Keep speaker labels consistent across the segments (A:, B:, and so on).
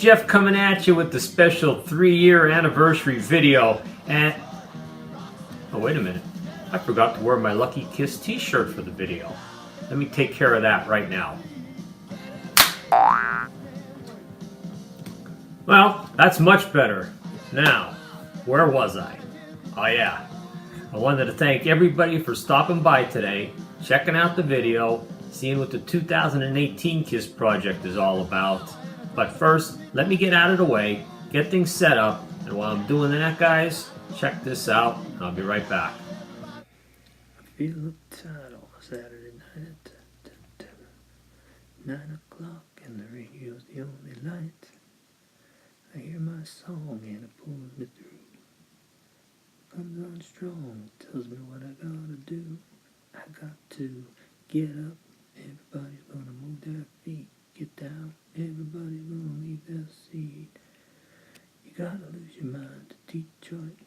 A: Jeff coming at you with the special 3-year anniversary video. And oh, wait a minute, I forgot to wear my Lucky Kiss t-shirt for the video. Let me take care of that right now. Well, that's much better. Now, where was I? Oh yeah, I wanted to thank everybody for stopping by today, checking out the video, seeing what the 2018 KISS project is all about. But first, let me get out of the way, get things set up, and while I'm doing that, guys, check this out, and I'll be right back.
B: I feel uptight on a Saturday night at 9 o'clock and the radio's the only light. I hear my song and it pulls me through. Comes on strong, tells me what I gotta do. I got to get up, everybody's gonna move their feet. Get down, everybody's gonna leave their seat. You gotta lose your mind to Detroit,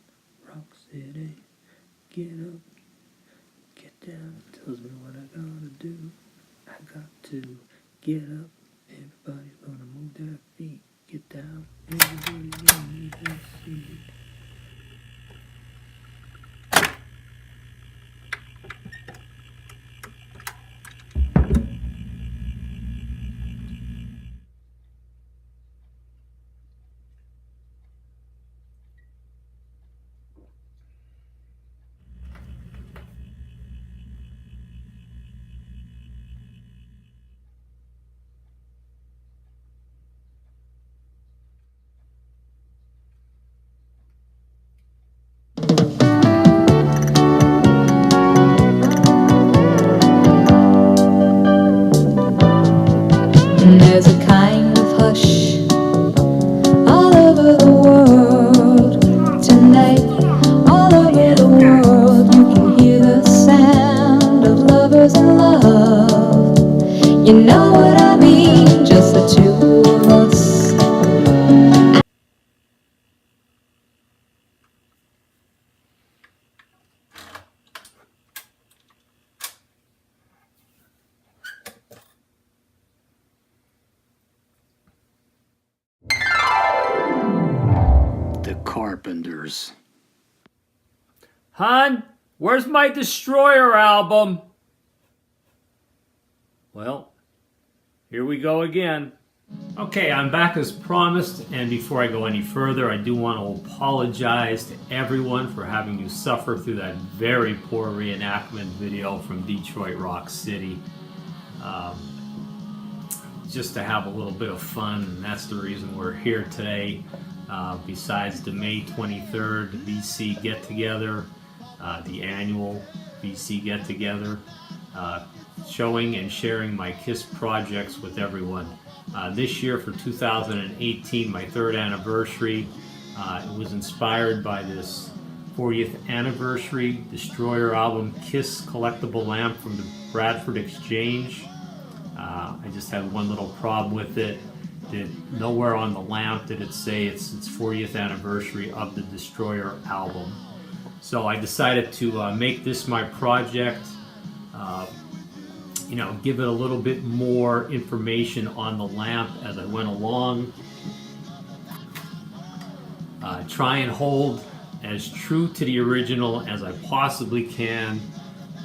B: Rock City. Get up, get down, tells me what I gotta do. I got to get up, everybody's gonna move their feet. Get down, everybody's gonna leave their seat.
C: There's a kind of hush all over the world tonight. All over the world you can hear the sound of lovers in love. You know what I mean, just the two of us.
B: The Carpenters.
A: Hon, where's my Destroyer album? Well, here we go again. Okay, I'm back as promised, and before I go any further, I do want to apologize to everyone for having you suffer through that very poor reenactment video from Detroit Rock City. Just to have a little bit of fun, and that's the reason we're here today. Besides the May 23rd BC get-together, the annual BC get-together, showing and sharing my KISS projects with everyone. This year for 2018, my 3rd anniversary, it was inspired by this 40th anniversary Destroyer album KISS collectible lamp from the Bradford Exchange. I just had one little problem with it. Nowhere on the lamp did it say it's 40th anniversary of the Destroyer album. So I decided to make this my project, give it a little bit more information on the lamp as I went along. Try and hold as true to the original as I possibly can,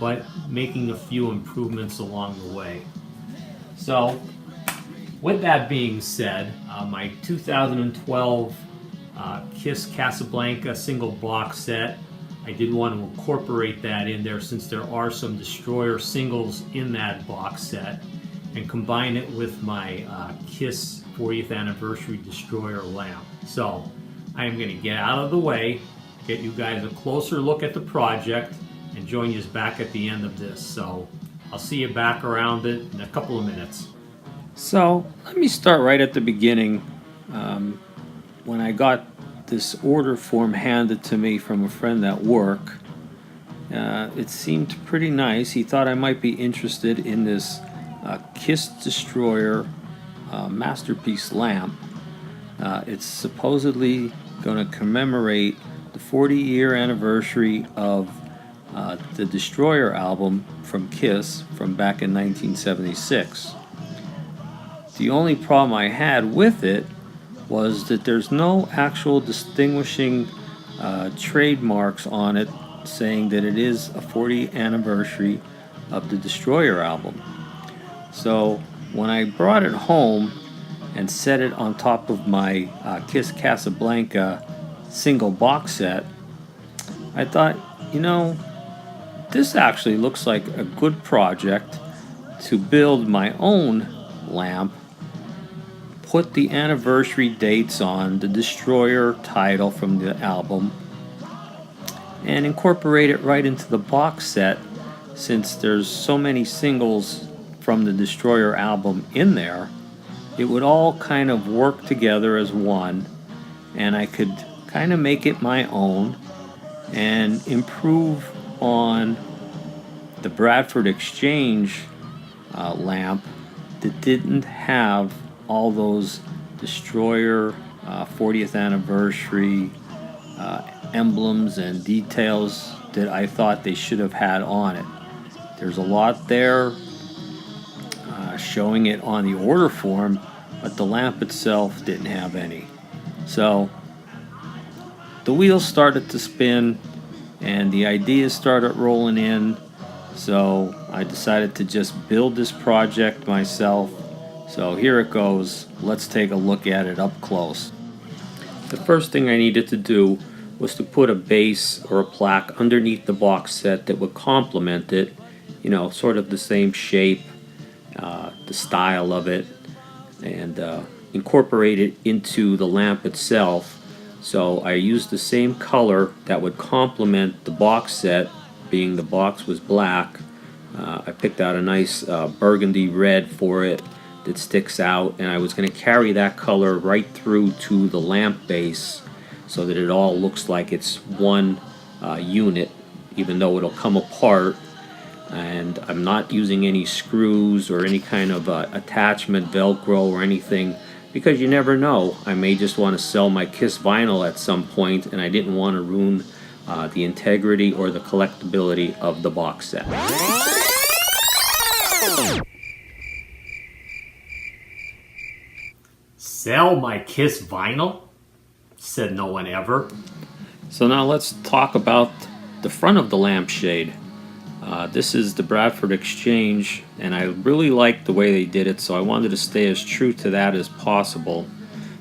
A: but making a few improvements along the way. So, with that being said, my 2012 KISS Casablanca single box set, I did want to incorporate that in there since there are some Destroyer singles in that box set, and combine it with my KISS 40th anniversary Destroyer lamp. So, I am going to get out of the way, get you guys a closer look at the project, and join you back at the end of this. So, I'll see you back around it in a couple of minutes. So let me start right at the beginning. When I got this order form handed to me from a friend at work, it seemed pretty nice. He thought I might be interested in this KISS Destroyer masterpiece lamp. It's supposedly going to commemorate the 40-year anniversary of the Destroyer album from KISS from back in 1976. The only problem I had with it
B: was that there's no actual distinguishing trademarks on it saying that it is a 40th anniversary of the Destroyer album. So when I brought it home and set it on top of my Kiss Casablanca single box set, I thought, this actually looks like a good project to build my own lamp, put the anniversary dates on the Destroyer title from the album, and incorporate it right into the box set, since there's so many singles from the Destroyer album in there. It would all kind of work together as one, and I could kind of make it my own and improve on the Bradford Exchange lamp that didn't have all those Destroyer 40th anniversary emblems and details that I thought they should have had on it. There's a lot there showing it on the order form, but the lamp itself didn't have any. So the wheels started to spin and the ideas started rolling in, so I decided to just build this project myself. So here it goes. Let's take a look at it up close. The first thing I needed to do was to put a base or a plaque underneath the box set that would complement it, sort of the same shape, the style of it, and incorporate it into the lamp itself. So I used the same color that would complement the box set, being the box was black. I picked out a nice burgundy red for it that sticks out, and I was going to carry that color right through to the lamp base so that it all looks like it's one unit, even though it'll come apart. And I'm not using any screws or any kind of attachment, Velcro or anything, because you never know. I may just want to sell my Kiss vinyl at some point, and I didn't want to ruin the integrity or the collectability of the box set.
A: Sell my Kiss vinyl? Said no one ever.
B: So now let's talk about the front of the lampshade. This is the Bradford Exchange, and I really liked the way they did it, so I wanted to stay as true to that as possible.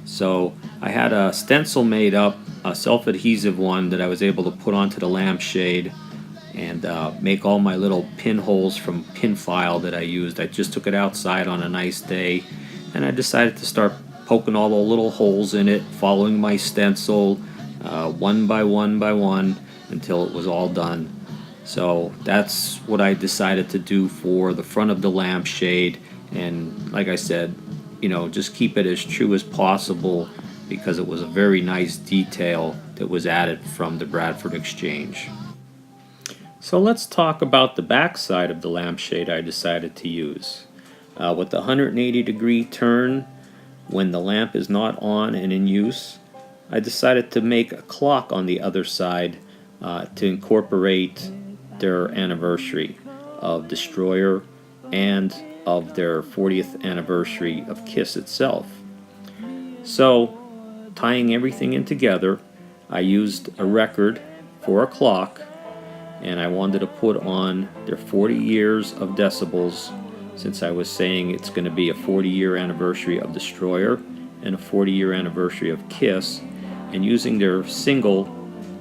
B: So I had a stencil made up, a self-adhesive one that I was able to put onto the lampshade and make all my little pinholes from pin file that I used. I just took it outside on a nice day, and I decided to start poking all the little holes in it, following my stencil one by one by one until it was all done. So that's what I decided to do for the front of the lampshade, and like I said, just keep it as true as possible because it was a very nice detail that was added from the Bradford Exchange. So let's talk about the back side of the lampshade I decided to use. With the 180-degree turn, when the lamp is not on and in use, I decided to make a clock on the other side to incorporate their anniversary of Destroyer and of their 40th anniversary of Kiss itself. So, tying everything in together, I used a record for a clock, and I wanted to put on their 40 years of decibels, since I was saying it's going to be a 40-year anniversary of Destroyer and a 40-year anniversary of Kiss, and using their single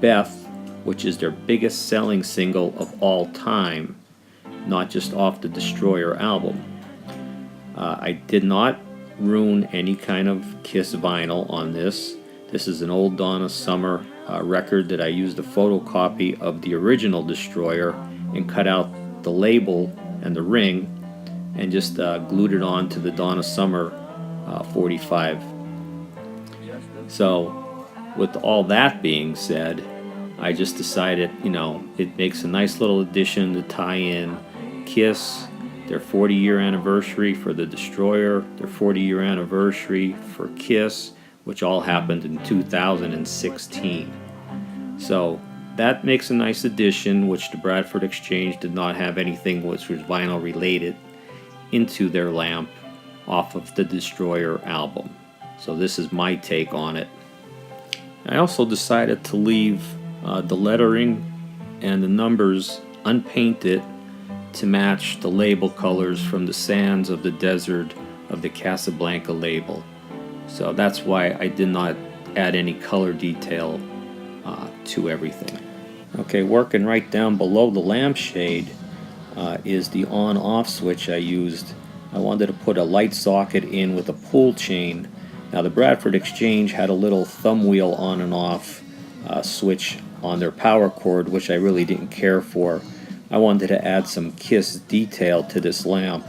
B: Beth, which is their biggest selling single of all time, not just off the Destroyer album. I did not ruin any kind of Kiss vinyl on this. This is an old Donna Summer record that I used a photocopy of the original Destroyer and cut out the label and the ring and just glued it on to the Donna Summer 45. So with all that being said, I just decided, it makes a nice little addition to tie in Kiss, their 40-year anniversary for the Destroyer, their 40-year anniversary for Kiss, which all happened in 2016. So that makes a nice addition, which the Bradford Exchange did not have anything which was vinyl related into their lamp off of the Destroyer album.
A: So this is my take on it. I also decided to leave the lettering and the numbers unpainted to match the label colors from the sands of the desert of the Casablanca label. So that's why I did not add any color detail to everything. Okay, working right down below the lampshade is the on-off switch I used. I wanted to put a light socket in with a pull chain. Now the Bradford Exchange had a little thumb wheel on and off switch on their power cord, which I really didn't care for. I wanted to add some KISS detail to this lamp,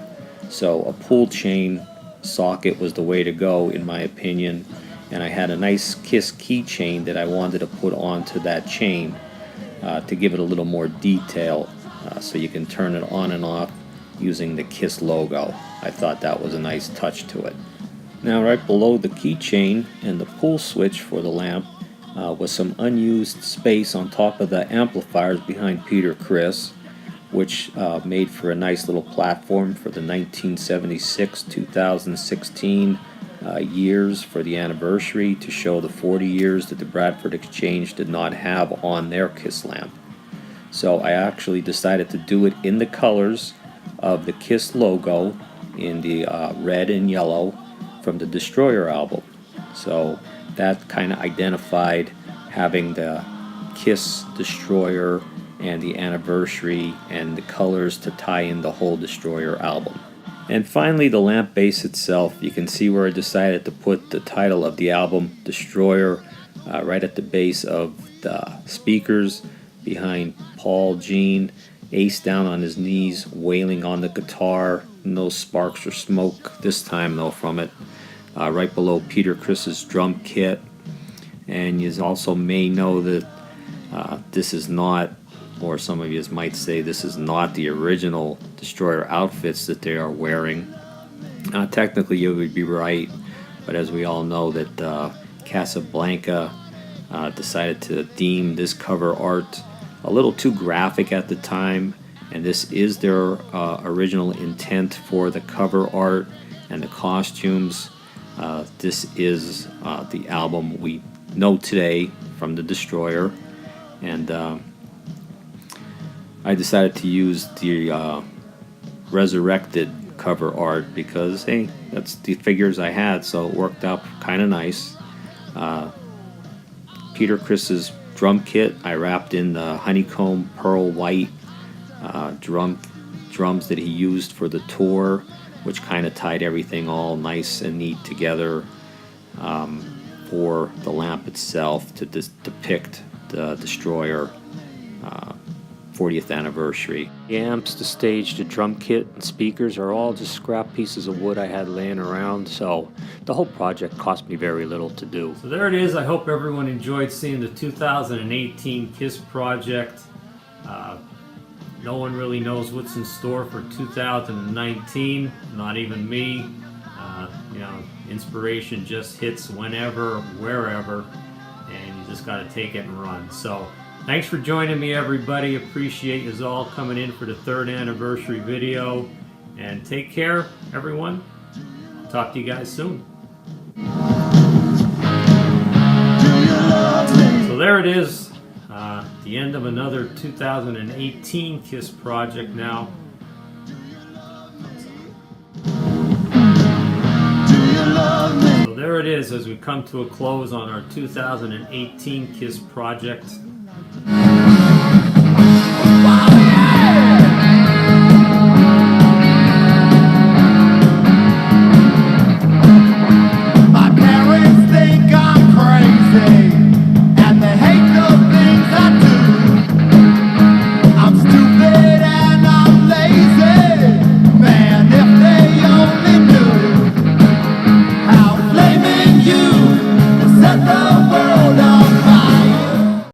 A: so a pull chain socket was the way to go in my opinion, and I had a nice KISS keychain that I wanted to put onto that chain to give it a little more detail, so you can turn it on and off using the KISS logo. I thought that was a nice touch to it. Now right below the keychain and the pull switch for the lamp was some unused space on top of the amplifiers behind Peter Criss, which made for a nice little platform for the 1976-2016 years for the anniversary, to show the 40 years that the Bradford Exchange did not have on their KISS lamp. So I actually decided to do it in the colors of the KISS logo in the red and yellow from the Destroyer album. So that kind of identified having the KISS Destroyer and the anniversary and the colors to tie in the whole Destroyer album. And finally, the lamp base itself. You can see where I decided to put the title of the album, Destroyer, right at the base of the speakers behind Paul, Gene, Ace down on his knees, wailing on the guitar. No sparks or smoke this time though from it. Right below Peter Criss's drum kit. And you also may know that this is not, or some of you might say this is not the original Destroyer outfits that they are wearing. Technically you would be right, but as we all know that Casablanca decided to deem this cover art a little too graphic at the time, and this is their original intent for the cover art and the costumes. This is the album we know today from the Destroyer, and I decided to use the resurrected cover art because, hey, that's the figures I had, so it worked out kind of nice. Peter Criss's drum kit, I wrapped in the honeycomb pearl white drums that he used for the tour, which kind of tied everything all nice and neat together for the lamp itself to depict the Destroyer 40th anniversary. The amps, the stage, the drum kit, and speakers are all just scrap pieces of wood I had laying around, so the whole project cost me very little to do. So there it is. I hope everyone enjoyed seeing the 2018 KISS project. No one really knows what's in store for 2019, not even me. You know, inspiration just hits whenever, wherever, and you just got to take it and run. So thanks for joining me, everybody. Appreciate you all coming in for the 3rd anniversary video, and take care, everyone. Talk to you guys soon. So there it is. The end of another 2018 KISS project now. So there it is as we come to a close on our 2018 KISS project.